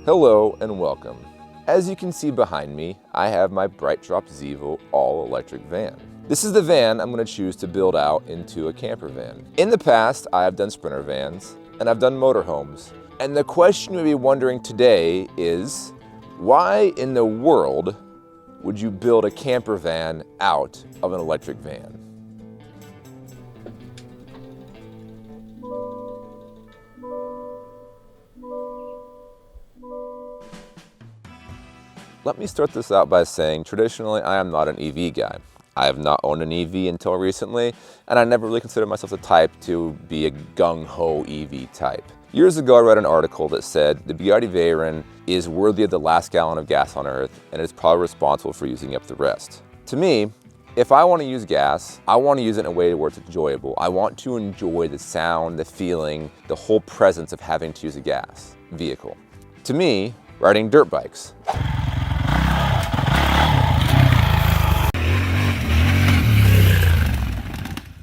Hello and welcome. As you can see behind me, I have my Brightdrop Zevo all-electric van. This is the van I'm going to choose to build out into a camper van. In the past, I have done sprinter vans and I've done motorhomes. And the question you'll be wondering today is, why in the world would you build a camper van out of an electric van? Let me start this out by saying, traditionally, I am not an EV guy. I have not owned an EV until recently, and I never really considered myself the type to be a gung-ho EV type. Years ago, I read an article that said the Bugatti Veyron is worthy of the last gallon of gas on Earth, and is probably responsible for using up the rest. To me, if I want to use gas, I want to use it in a way where it's enjoyable. I want to enjoy the sound, the feeling, the whole presence of having to use a gas vehicle. To me, riding dirt bikes,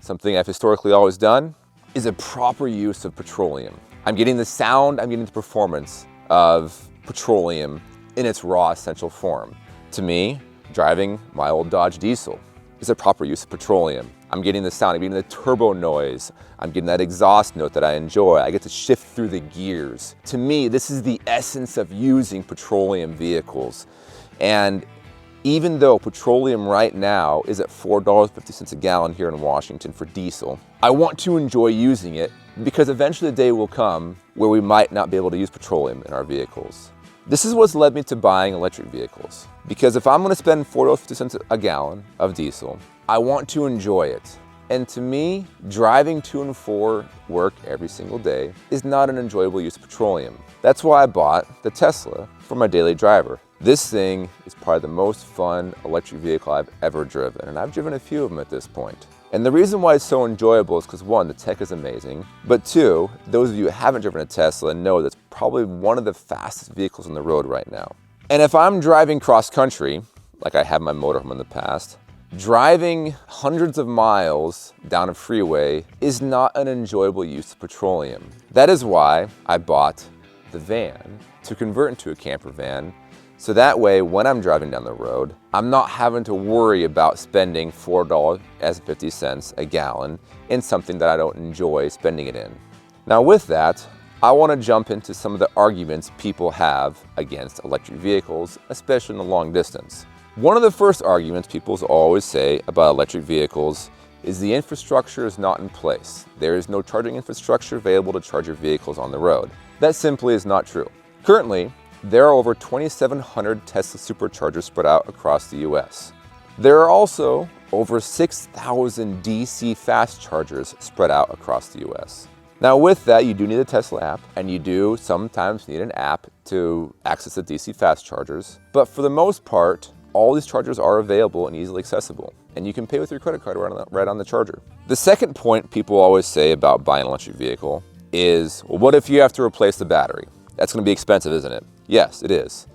something I've historically always done, is a proper use of petroleum. I'm getting the sound, I'm getting the performance of petroleum in its raw essential form. To me, driving my old Dodge diesel is a proper use of petroleum. I'm getting the sound, I'm getting the turbo noise, I'm getting that exhaust note that I enjoy. I get to shift through the gears. To me, this is the essence of using petroleum vehicles. And even though petroleum right now is at $4.50 a gallon here in Washington for diesel, I want to enjoy using it because eventually the day will come where we might not be able to use petroleum in our vehicles. This is what's led me to buying electric vehicles. Because if I'm going to spend $4.50 a gallon of diesel, I want to enjoy it. And to me, driving to and for work every single day is not an enjoyable use of petroleum. That's why I bought the Tesla for my daily driver. This thing is probably the most fun electric vehicle I've ever driven, and I've driven a few of them at this point. And the reason why it's so enjoyable is because, one, the tech is amazing, but two, those of you who haven't driven a Tesla know that's probably one of the fastest vehicles on the road right now. And if I'm driving cross country, like I have my motorhome in the past, driving hundreds of miles down a freeway is not an enjoyable use of petroleum. That is why I bought the van to convert into a camper van. So that way, when I'm driving down the road, I'm not having to worry about spending $4.50 a gallon in something that I don't enjoy spending it in. Now with that, I want to jump into some of the arguments people have against electric vehicles, especially in the long distance. One of the first arguments people always say about electric vehicles is the infrastructure is not in place. There is no charging infrastructure available to charge your vehicles on the road. That simply is not true. Currently, there are over 2,700 Tesla superchargers spread out across the US. There are also over 6,000 DC fast chargers spread out across the US. Now with that, you do need a Tesla app, and you do sometimes need an app to access the DC fast chargers. But for the most part, all these chargers are available and easily accessible, and you can pay with your credit card right on the charger. The second point people always say about buying an electric vehicle is, well, what if you have to replace the battery? That's going to be expensive, isn't it? Yes, it is.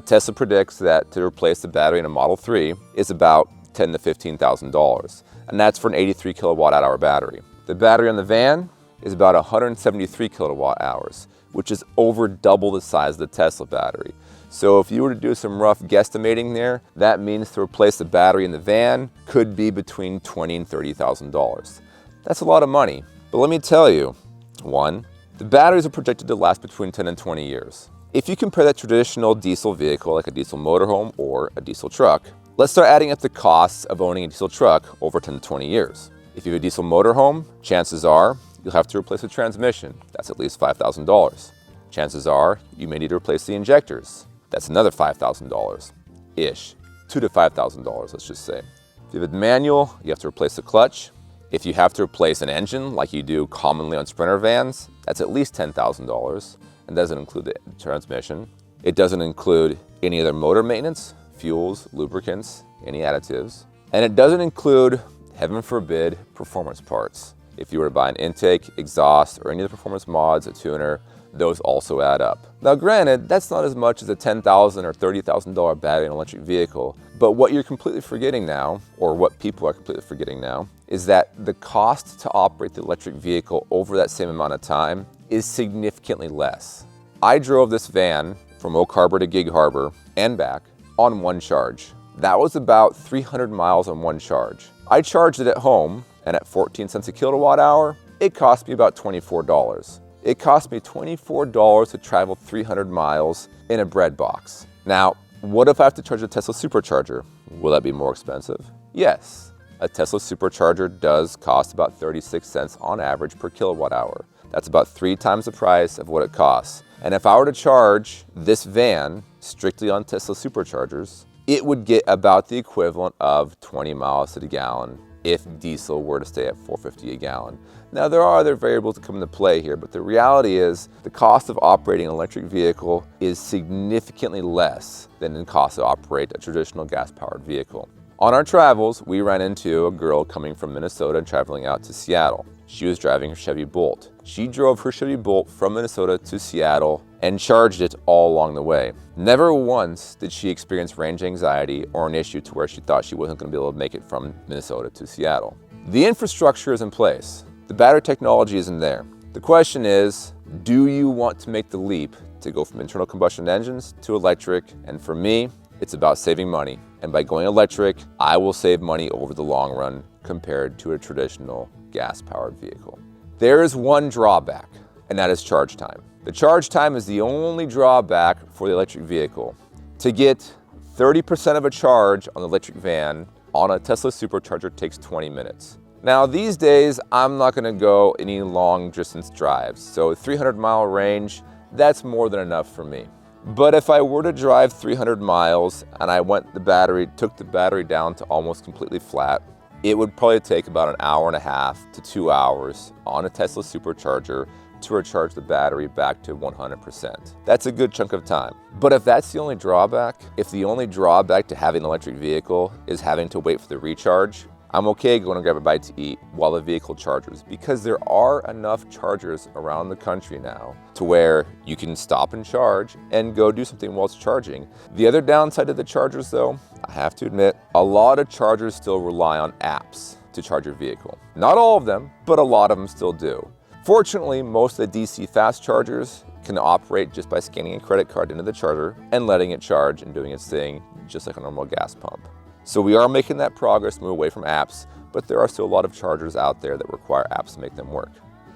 Tesla predicts that to replace the battery in a Model 3 is about $10,000 to $15,000, and that's for an 83 kilowatt hour battery. The battery on the van is about 173 kilowatt hours, which is over double the size of the Tesla battery. So if you were to do some rough guesstimating there, that means to replace the battery in the van could be between $20,000 and $30,000. That's a lot of money. But let me tell you, one, the batteries are projected to last between 10 and 20 years. If you compare that traditional diesel vehicle, like a diesel motorhome or a diesel truck, let's start adding up the costs of owning a diesel truck over 10 to 20 years. If you have a diesel motorhome, chances are you'll have to replace the transmission. That's at least $5,000. Chances are you may need to replace the injectors. That's another $5,000-ish, $2,000 to $5,000, let's just say. If you have a manual, you have to replace the clutch. If you have to replace an engine, like you do commonly on sprinter vans, that's at least $10,000. And doesn't include the transmission. It doesn't include any other motor maintenance, fuels, lubricants, any additives. And it doesn't include, heaven forbid, performance parts. If you were to buy an intake, exhaust, or any of the performance mods, a tuner, those also add up. Now granted, that's not as much as a $10,000 or $30,000 battery in an electric vehicle, but what you're completely forgetting now, or what people are completely forgetting now, is that the cost to operate the electric vehicle over that same amount of time is significantly less. I drove this van from Oak Harbor to Gig Harbor and back on one charge. That was about 300 miles on one charge. I charged it at home, and at 14 cents a kilowatt hour, it cost me about $24. It cost me $24 to travel 300 miles in a bread box. Now, what if I have to charge a Tesla supercharger? Will that be more expensive? Yes. A Tesla supercharger does cost about 36 cents on average per kilowatt hour. That's about 3 times the price of what it costs. And if I were to charge this van strictly on Tesla superchargers, it would get about the equivalent of 20 miles to the gallon if diesel were to stay at $4.50 a gallon. Now, there are other variables that come into play here, but the reality is the cost of operating an electric vehicle is significantly less than the cost to operate a traditional gas-powered vehicle. On our travels, we ran into a girl coming from Minnesota and traveling out to Seattle. She was driving her Chevy Bolt. She drove her Chevy Bolt from Minnesota to Seattle and charged it all along the way. Never once did she experience range anxiety or an issue to where she thought she wasn't going to be able to make it from Minnesota to Seattle. The infrastructure is in place. The battery technology isn't there. The question is, do you want to make the leap to go from internal combustion engines to electric? And for me, it's about saving money. And by going electric, I will save money over the long run compared to a traditional gas-powered vehicle. There is one drawback, and that is charge time. The charge time is the only drawback for the electric vehicle. To get 30% of a charge on the electric van on a Tesla supercharger takes 20 minutes. Now, these days, I'm not gonna go any long distance drives. So 300-mile range, that's more than enough for me. But if I were to drive 300 miles and I took the battery down to almost completely flat, it would probably take about an hour and a half to 2 hours on a Tesla supercharger to recharge the battery back to 100%. That's a good chunk of time. But if that's the only drawback, if the only drawback to having an electric vehicle is having to wait for the recharge, I'm okay going to grab a bite to eat while the vehicle charges, because there are enough chargers around the country now to where you can stop and charge and go do something while it's charging. The other downside of the chargers though, I have to admit, a lot of chargers still rely on apps to charge your vehicle. Not all of them, but a lot of them still do. Fortunately, most of the DC fast chargers can operate just by scanning a credit card into the charger and letting it charge and doing its thing just like a normal gas pump. So we are making that progress, move away from apps, but there are still a lot of chargers out there that require apps to make them work.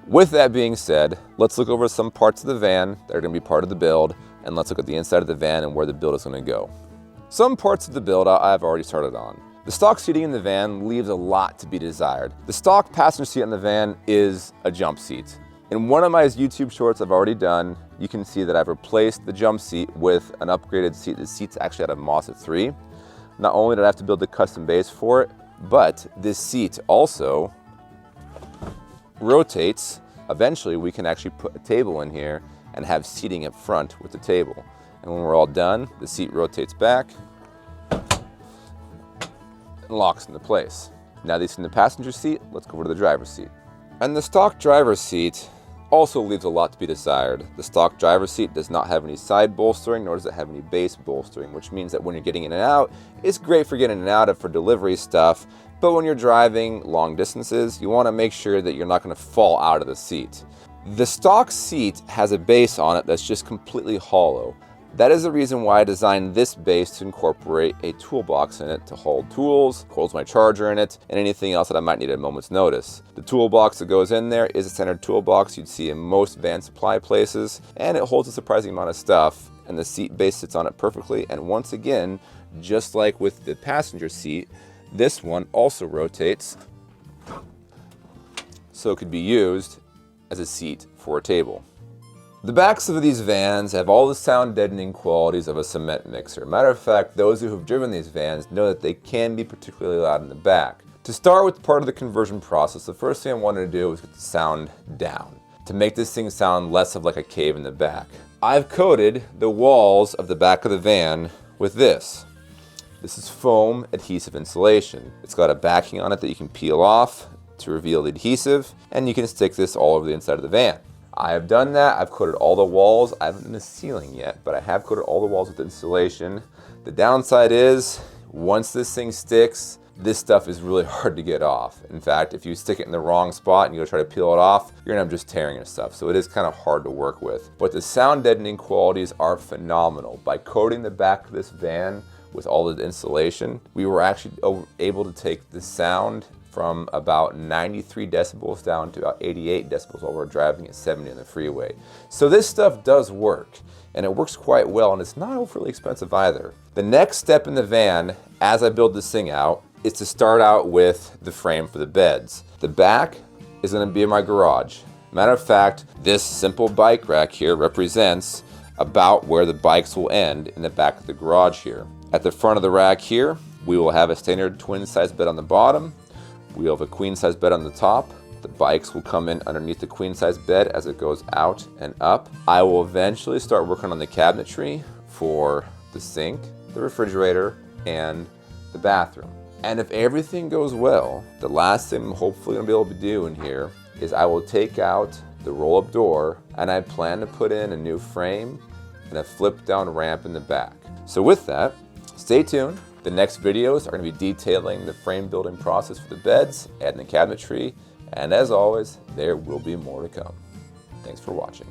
With that being said, let's look over some parts of the van that are going to be part of the build, and let's look at the inside of the van and where the build is going to go. Some parts of the build I've already started on. The stock seating in the van leaves a lot to be desired. The stock passenger seat in the van is a jump seat. In one of my YouTube shorts I've already done, you can see that I've replaced the jump seat with an upgraded seat. The seat's actually out of Mossa 3. Not only did I have to build a custom base for it, but this seat also rotates. Eventually, we can actually put a table in here and have seating up front with the table. And when we're all done, the seat rotates back and locks into place. Now that you've seen the passenger seat, let's go over to the driver's seat. And the stock driver's seat also leaves a lot to be desired. The stock driver's seat does not have any side bolstering, nor does it have any base bolstering, which means that when you're getting in and out, it's great for getting in and out of for delivery stuff, but when you're driving long distances, you want to make sure that you're not going to fall out of the seat. The stock seat has a base on it that's just completely hollow. That is the reason why I designed this base to incorporate a toolbox in it to hold tools, holds my charger in it, and anything else that I might need at a moment's notice. The toolbox that goes in there is a standard toolbox you'd see in most van supply places, and it holds a surprising amount of stuff, and the seat base sits on it perfectly. And once again, just like with the passenger seat, this one also rotates so it could be used as a seat for a table. The backs of these vans have all the sound deadening qualities of a cement mixer. Matter of fact, those who have driven these vans know that they can be particularly loud in the back. To start with part of the conversion process, the first thing I wanted to do was get the sound down, to make this thing sound less of like a cave in the back. I've coated the walls of the back of the van with this. This is foam adhesive insulation. It's got a backing on it that you can peel off to reveal the adhesive, and you can stick this all over the inside of the van. I have done that. I've coated all the walls. I haven't done the ceiling yet, but I have coated all the walls with insulation. The downside is, once this thing sticks, this stuff is really hard to get off. In fact, if you stick it in the wrong spot and you go try to peel it off, you're gonna end up just tearing your stuff. So it is kind of hard to work with. But the sound deadening qualities are phenomenal. By coating the back of this van with all the insulation, we were actually able to take the sound from about 93 decibels down to about 88 decibels while we're driving at 70 on the freeway. So this stuff does work, and it works quite well, and it's not overly expensive either. The next step in the van, as I build this thing out, is to start out with the frame for the beds. The back is gonna be in my garage. Matter of fact, this simple bike rack here represents about where the bikes will end in the back of the garage here. At the front of the rack here, we will have a standard twin size bed on the bottom. We have a queen size bed on the top. The bikes will come in underneath the queen size bed as it goes out and up. I will eventually start working on the cabinetry for the sink, the refrigerator, and the bathroom. And if everything goes well, the last thing I'm hopefully gonna be able to do in here is I will take out the roll-up door, and I plan to put in a new frame and a flip-down ramp in the back. So with that, stay tuned. The next videos are going to be detailing the frame building process for the beds and the cabinetry, and as always, there will be more to come. Thanks for watching.